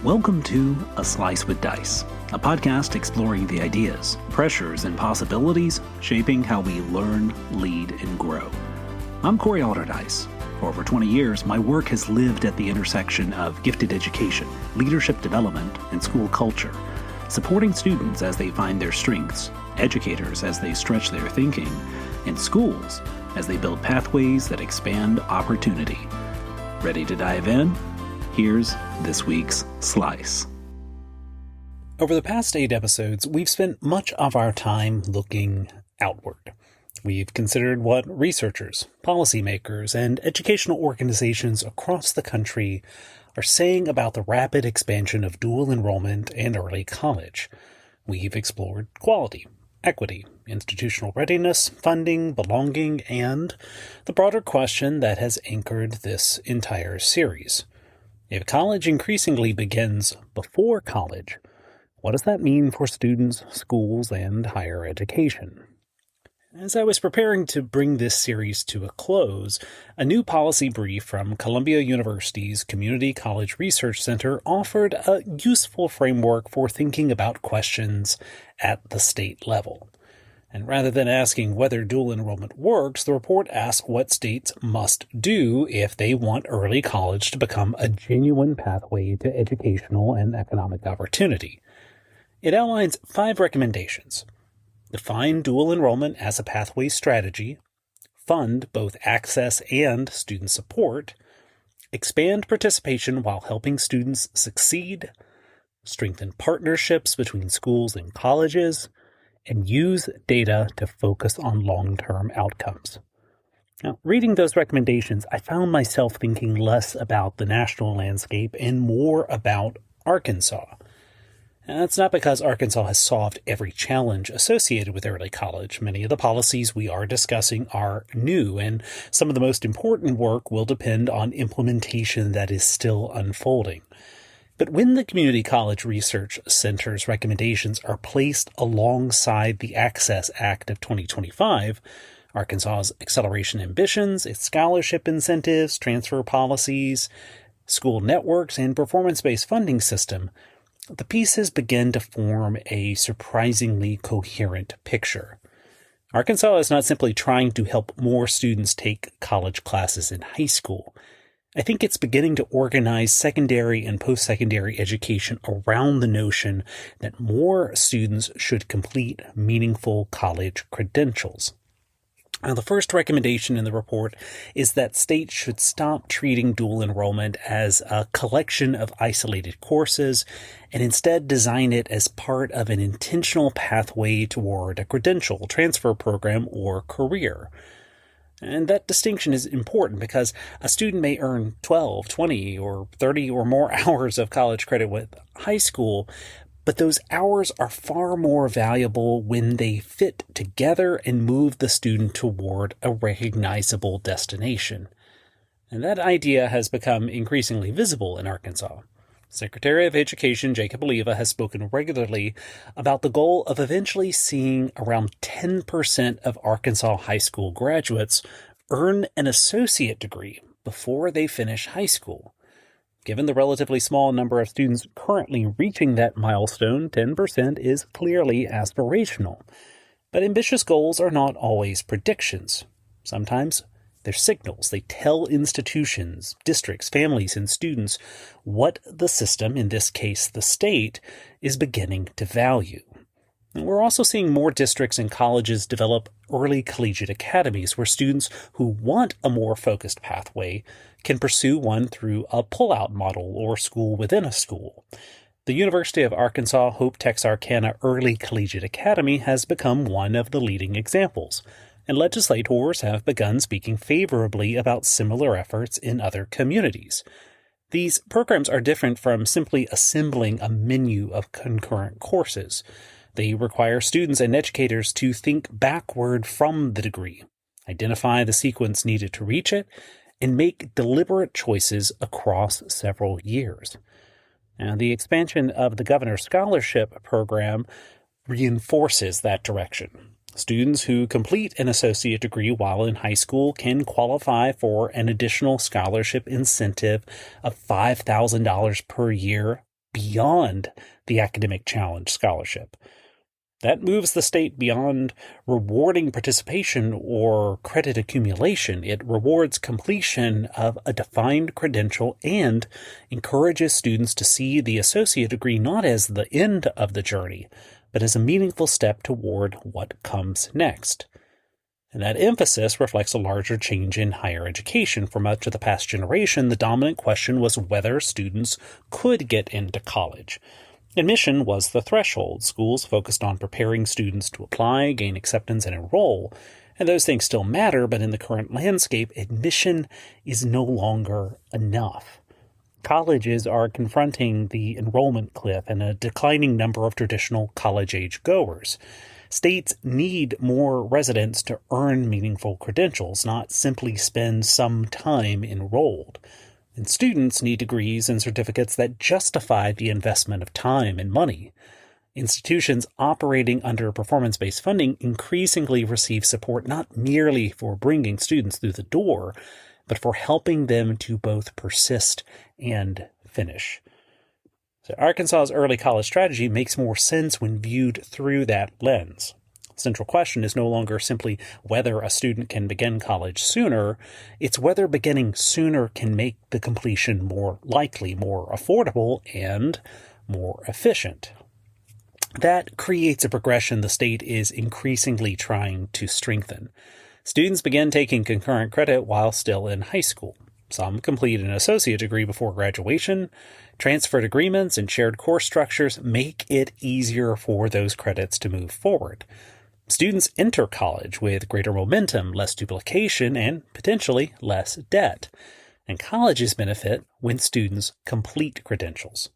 Welcome to A Slice with Dice, a podcast exploring the ideas, pressures, and possibilities shaping how we learn, lead, and grow. I'm Corey Alderdice. For over 20 years, my work has lived at the intersection of gifted education, leadership development, and school culture, supporting students as they find their strengths, educators as they stretch their thinking, and schools as they build pathways that expand opportunity. Ready to dive in? Here's this week's Slice. Over the past 8 episodes, we've spent much of our time looking outward. We've considered what researchers, policymakers, and educational organizations across the country are saying about the rapid expansion of dual enrollment and early college. We've explored quality, equity, institutional readiness, funding, belonging, and the broader question that has anchored this entire series. If college increasingly begins before college, what does that mean for students, schools, and higher education? As I was preparing to bring this series to a close, a new policy brief from Columbia University's Community College Research Center offered a useful framework for thinking about questions at the state level. And rather than asking whether dual enrollment works, the report asks what states must do if they want early college to become a genuine pathway to educational and economic opportunity. It outlines 5 recommendations. Define dual enrollment as a pathway strategy, fund both access and student support, expand participation while helping students succeed, strengthen partnerships between schools and colleges, and use data to focus on long-term outcomes. Now, reading those recommendations, I found myself thinking less about the national landscape and more about Arkansas. And that's not because Arkansas has solved every challenge associated with early college. Many of the policies we are discussing are new, and some of the most important work will depend on implementation that is still unfolding. But when the Community College Research Center's recommendations are placed alongside the Access Act of 2025, Arkansas's acceleration ambitions, its scholarship incentives, transfer policies, school networks, and performance-based funding system, the pieces begin to form a surprisingly coherent picture. Arkansas is not simply trying to help more students take college classes in high school. I think it's beginning to organize secondary and post-secondary education around the notion that more students should complete meaningful college credentials. Now, the first recommendation in the report is that states should stop treating dual enrollment as a collection of isolated courses and instead design it as part of an intentional pathway toward a credential, transfer program, or career. And that distinction is important because a student may earn 12, 20, or 30 or more hours of college credit with high school, but those hours are far more valuable when they fit together and move the student toward a recognizable destination. And that idea has become increasingly visible in Arkansas. Secretary of Education Jacob Oliva has spoken regularly about the goal of eventually seeing around 10% of Arkansas high school graduates earn an associate degree before they finish high school. Given the relatively small number of students currently reaching that milestone, 10% is clearly aspirational. But ambitious goals are not always predictions. Sometimes they're signals. They tell institutions, districts, families, and students what the system, in this case the state, is beginning to value. And we're also seeing more districts and colleges develop early collegiate academies where students who want a more focused pathway can pursue one through a pull-out model or school within a school. The University of Arkansas Hope Texarkana Early Collegiate Academy has become one of the leading examples, and legislators have begun speaking favorably about similar efforts in other communities. These programs are different from simply assembling a menu of concurrent courses. They require students and educators to think backward from the degree, identify the sequence needed to reach it, and make deliberate choices across several years. And the expansion of the Governor's Scholarship Program reinforces that direction. Students who complete an associate degree while in high school can qualify for an additional scholarship incentive of $5,000 per year beyond the academic challenge scholarship. That moves the state beyond rewarding participation or credit accumulation. It rewards completion of a defined credential and encourages students to see the associate degree not as the end of the journey, but as a meaningful step toward what comes next. And that emphasis reflects a larger change in higher education. For much of the past generation, the dominant question was whether students could get into college. Admission was the threshold. Schools focused on preparing students to apply, gain acceptance, and enroll. And those things still matter, but in the current landscape, admission is no longer enough. Colleges are confronting the enrollment cliff and a declining number of traditional college-age goers. States need more residents to earn meaningful credentials, not simply spend some time enrolled. And students need degrees and certificates that justify the investment of time and money. Institutions operating under performance-based funding increasingly receive support not merely for bringing students through the door, but for helping them to both persist and finish. So Arkansas's early college strategy makes more sense when viewed through that lens. The central question is no longer simply whether a student can begin college sooner, it's whether beginning sooner can make the completion more likely, more affordable, and more efficient. That creates a progression the state is increasingly trying to strengthen. Students begin taking concurrent credit while still in high school. Some complete an associate degree before graduation. Transferred agreements and shared course structures make it easier for those credits to move forward. Students enter college with greater momentum, less duplication, and potentially less debt. And colleges benefit when students complete credentials.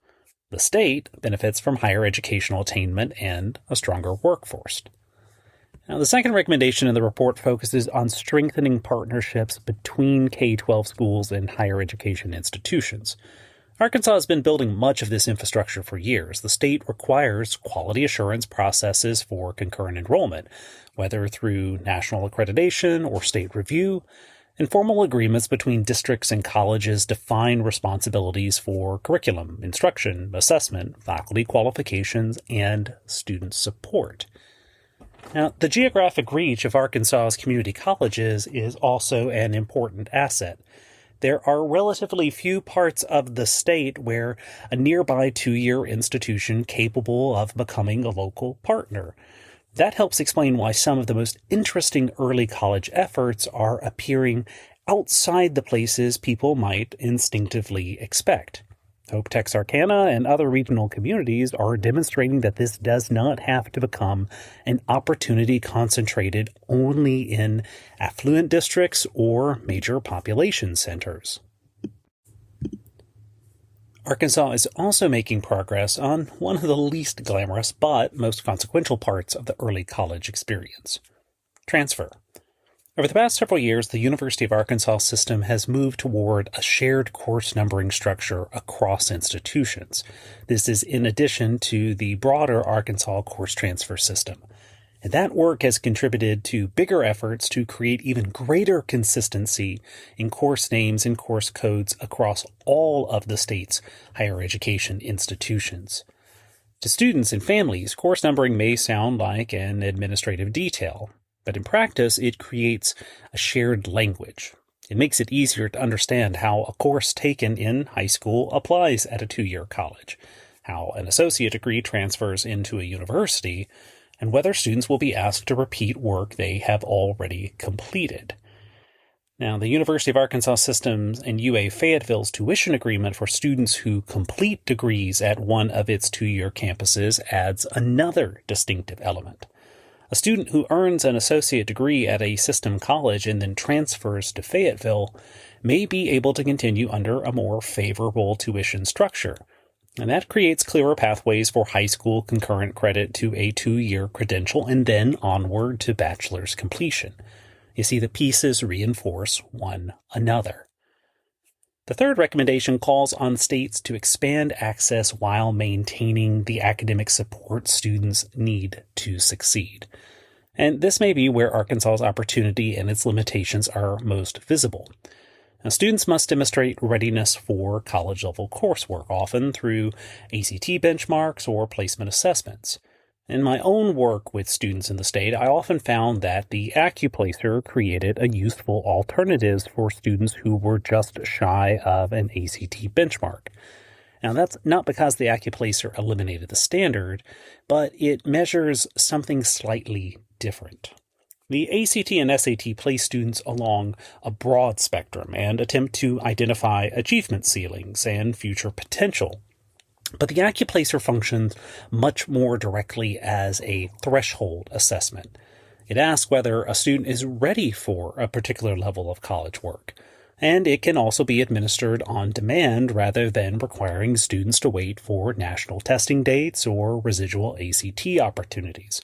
The state benefits from higher educational attainment and a stronger workforce. Now, the second recommendation in the report focuses on strengthening partnerships between K-12 schools and higher education institutions. Arkansas has been building much of this infrastructure for years. The state requires quality assurance processes for concurrent enrollment, whether through national accreditation or state review. Informal agreements between districts and colleges define responsibilities for curriculum, instruction, assessment, faculty qualifications, and student support. Now, the geographic reach of Arkansas's community colleges is also an important asset. There are relatively few parts of the state where a nearby two-year institution capable of becoming a local partner. That helps explain why some of the most interesting early college efforts are appearing outside the places people might instinctively expect. Hope Texarkana and other regional communities are demonstrating that this does not have to become an opportunity concentrated only in affluent districts or major population centers. Arkansas is also making progress on one of the least glamorous but most consequential parts of the early college experience: transfer. Over the past several years, the University of Arkansas system has moved toward a shared course numbering structure across institutions. This is in addition to the broader Arkansas course transfer system. And that work has contributed to bigger efforts to create even greater consistency in course names and course codes across all of the state's higher education institutions. To students and families, course numbering may sound like an administrative detail, but in practice, it creates a shared language. It makes it easier to understand how a course taken in high school applies at a two-year college, how an associate degree transfers into a university, and whether students will be asked to repeat work they have already completed. Now, the University of Arkansas Systems and UA Fayetteville's tuition agreement for students who complete degrees at one of its two-year campuses adds another distinctive element. A student who earns an associate degree at a system college and then transfers to Fayetteville may be able to continue under a more favorable tuition structure. And that creates clearer pathways for high school concurrent credit to a two-year credential and then onward to bachelor's completion. You see, the pieces reinforce one another. The third recommendation calls on states to expand access while maintaining the academic support students need to succeed. And this may be where Arkansas's opportunity and its limitations are most visible. Now, students must demonstrate readiness for college-level coursework, often through ACT benchmarks or placement assessments. In my own work with students in the state, I often found that the AccuPlacer created a useful alternative for students who were just shy of an ACT benchmark. Now, that's not because the AccuPlacer eliminated the standard, but it measures something slightly different. The ACT and SAT place students along a broad spectrum and attempt to identify achievement ceilings and future potential. But the AccuPlacer functions much more directly as a threshold assessment. It asks whether a student is ready for a particular level of college work, and it can also be administered on demand rather than requiring students to wait for national testing dates or residual ACT opportunities.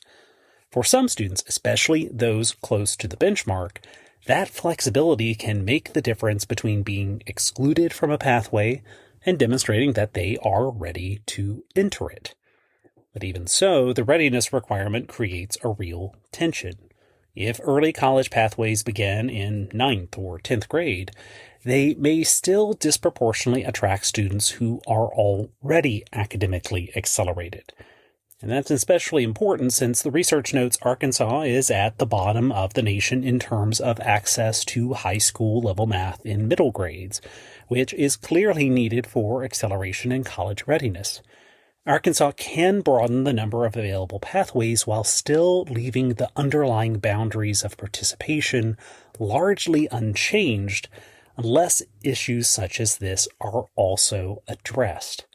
For some students, especially those close to the benchmark, that flexibility can make the difference between being excluded from a pathway and demonstrating that they are ready to enter it. But even so, the readiness requirement creates a real tension. If early college pathways begin in 9th or 10th grade, they may still disproportionately attract students who are already academically accelerated. And that's especially important since the research notes Arkansas is at the bottom of the nation in terms of access to high school level math in middle grades, which is clearly needed for acceleration in college readiness. Arkansas can broaden the number of available pathways while still leaving the underlying boundaries of participation largely unchanged unless issues such as this are also addressed.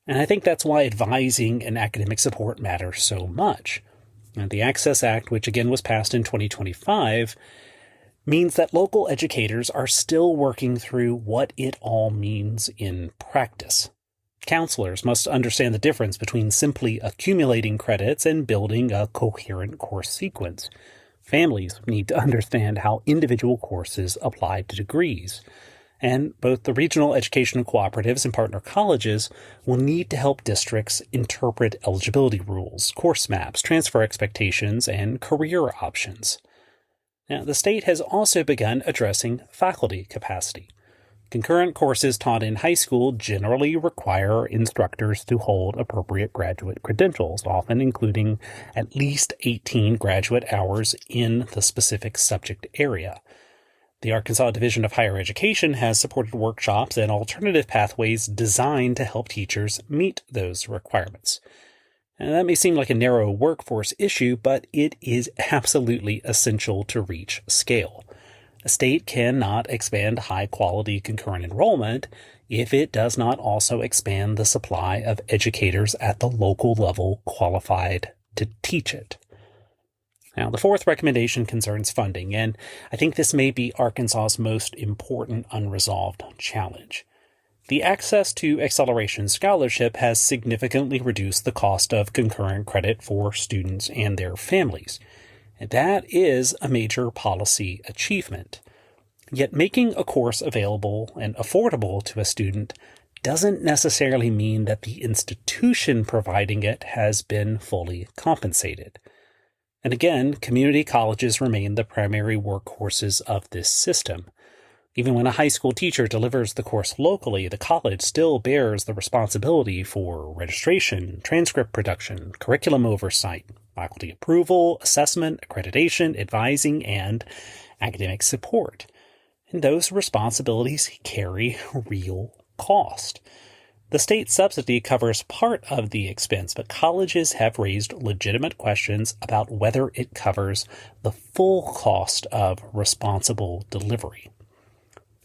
And I think that's why advising and academic support matters so much. And the Access Act, which again was passed in 2025, means that local educators are still working through what it all means in practice. Counselors must understand the difference between simply accumulating credits and building a coherent course sequence. Families need to understand how individual courses apply to degrees. And both the regional educational cooperatives and partner colleges will need to help districts interpret eligibility rules, course maps, transfer expectations, and career options. Now, the state has also begun addressing faculty capacity. Concurrent courses taught in high school generally require instructors to hold appropriate graduate credentials, often including at least 18 graduate hours in the specific subject area. The Arkansas Division of Higher Education has supported workshops and alternative pathways designed to help teachers meet those requirements. And that may seem like a narrow workforce issue, but it is absolutely essential to reach scale. A state cannot expand high-quality concurrent enrollment if it does not also expand the supply of educators at the local level qualified to teach it. Now, the fourth recommendation concerns funding, and I think this may be Arkansas's most important unresolved challenge. The Access to Acceleration Scholarship has significantly reduced the cost of concurrent credit for students and their families. And that is a major policy achievement. Yet making a course available and affordable to a student doesn't necessarily mean that the institution providing it has been fully compensated. And again, community colleges remain the primary workhorses of this system. Even when a high school teacher delivers the course locally, the college still bears the responsibility for registration, transcript production, curriculum oversight, faculty approval, assessment, accreditation, advising, and academic support. And those responsibilities carry real cost. The state subsidy covers part of the expense, but colleges have raised legitimate questions about whether it covers the full cost of responsible delivery.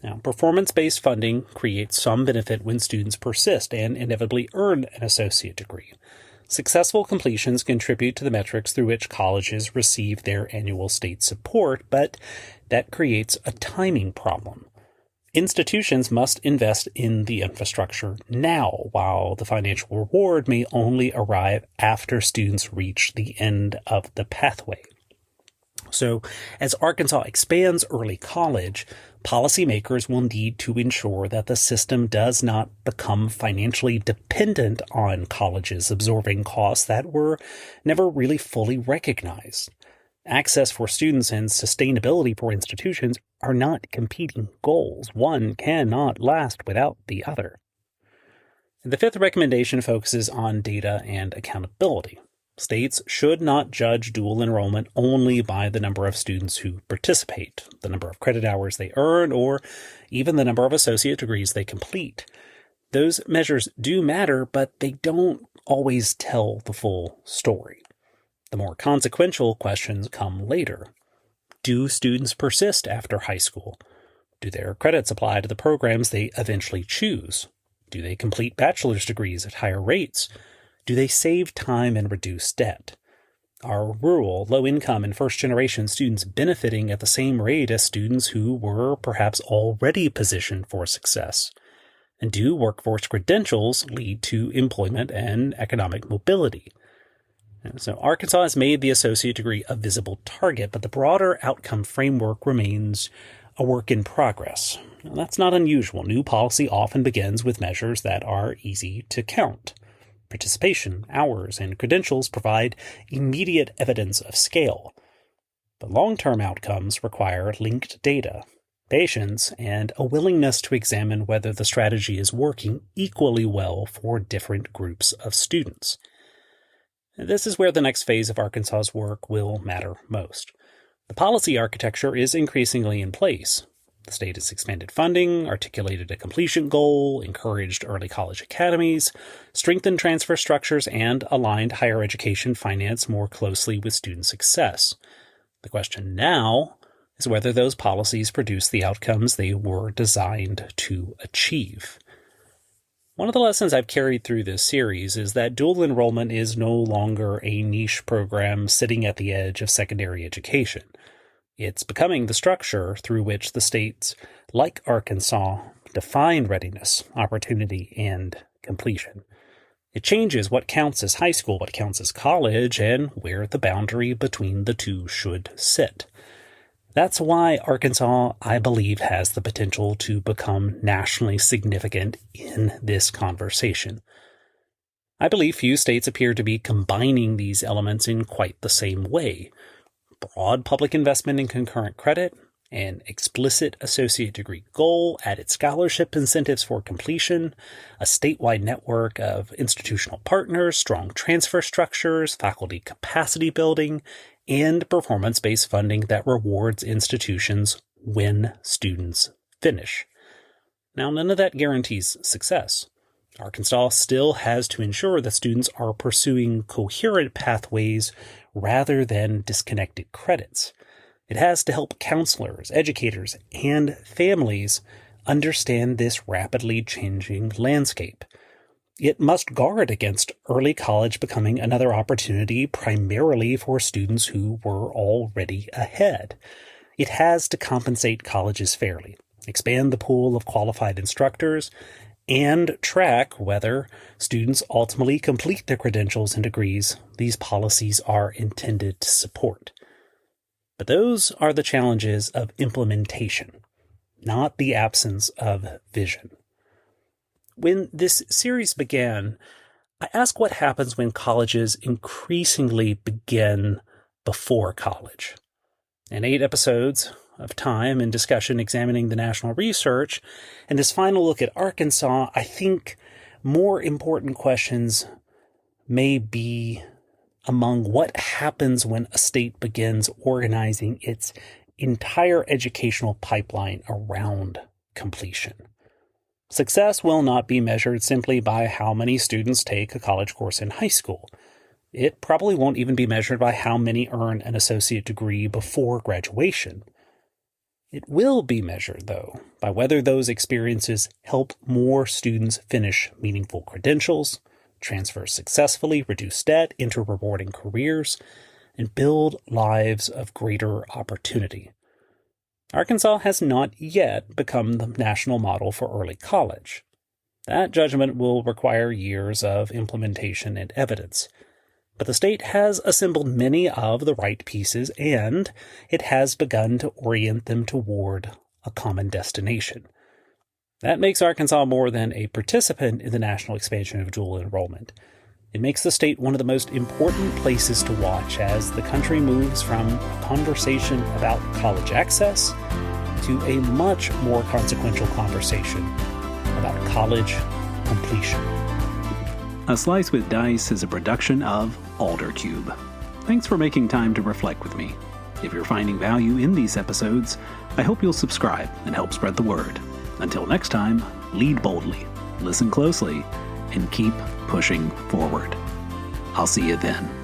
Now, performance-based funding creates some benefit when students persist and inevitably earn an associate degree. Successful completions contribute to the metrics through which colleges receive their annual state support, but that creates a timing problem. Institutions must invest in the infrastructure now, while the financial reward may only arrive after students reach the end of the pathway. So, as Arkansas expands early college, policymakers will need to ensure that the system does not become financially dependent on colleges absorbing costs that were never really fully recognized. Access for students and sustainability for institutions are not competing goals. One cannot last without the other. The fifth recommendation focuses on data and accountability. States should not judge dual enrollment only by the number of students who participate, the number of credit hours they earn, or even the number of associate degrees they complete. Those measures do matter, but they don't always tell the full story. The more consequential questions come later. Do students persist after high school? Do their credits apply to the programs they eventually choose? Do they complete bachelor's degrees at higher rates? Do they save time and reduce debt? Are rural, low-income, and first-generation students benefiting at the same rate as students who were perhaps already positioned for success? And do workforce credentials lead to employment and economic mobility? So Arkansas has made the associate degree a visible target, but the broader outcome framework remains a work in progress. Now, that's not unusual. New policy often begins with measures that are easy to count. Participation, hours, and credentials provide immediate evidence of scale. But long-term outcomes require linked data, patience, and a willingness to examine whether the strategy is working equally well for different groups of students. This is where the next phase of Arkansas's work will matter most. The policy architecture is increasingly in place. The state has expanded funding, articulated a completion goal, encouraged early college academies, strengthened transfer structures, and aligned higher education finance more closely with student success. The question now is whether those policies produce the outcomes they were designed to achieve. One of the lessons I've carried through this series is that dual enrollment is no longer a niche program sitting at the edge of secondary education. It's becoming the structure through which the states, like Arkansas, define readiness, opportunity, and completion. It changes what counts as high school, what counts as college, and where the boundary between the two should sit. That's why Arkansas, I believe, has the potential to become nationally significant in this conversation. I believe few states appear to be combining these elements in quite the same way. Broad public investment in concurrent credit, an explicit associate degree goal, added scholarship incentives for completion, a statewide network of institutional partners, strong transfer structures, faculty capacity building, and performance-based funding that rewards institutions when students finish. Now, none of that guarantees success. Arkansas still has to ensure that students are pursuing coherent pathways rather than disconnected credits. It has to help counselors, educators, and families understand this rapidly changing landscape. It must guard against early college becoming another opportunity primarily for students who were already ahead. It has to compensate colleges fairly, expand the pool of qualified instructors, and track whether students ultimately complete the credentials and degrees these policies are intended to support. But those are the challenges of implementation, not the absence of vision. When this series began, I asked what happens when colleges increasingly begin before college. In 8 episodes of time and discussion examining the national research, and this final look at Arkansas, I think more important questions may be among what happens when a state begins organizing its entire educational pipeline around completion. Success will not be measured simply by how many students take a college course in high school. It probably won't even be measured by how many earn an associate degree before graduation. It will be measured, though, by whether those experiences help more students finish meaningful credentials, transfer successfully, reduce debt, enter rewarding careers, and build lives of greater opportunity. Arkansas has not yet become the national model for early college. That judgment will require years of implementation and evidence. But the state has assembled many of the right pieces, and it has begun to orient them toward a common destination. That makes Arkansas more than a participant in the national expansion of dual enrollment. It makes the state one of the most important places to watch as the country moves from a conversation about college access to a much more consequential conversation about college completion. A Slice with Dice is a production of Aldercube. Thanks for making time to reflect with me. If you're finding value in these episodes, I hope you'll subscribe and help spread the word. Until next time, lead boldly, listen closely, and keep pushing forward. I'll see you then.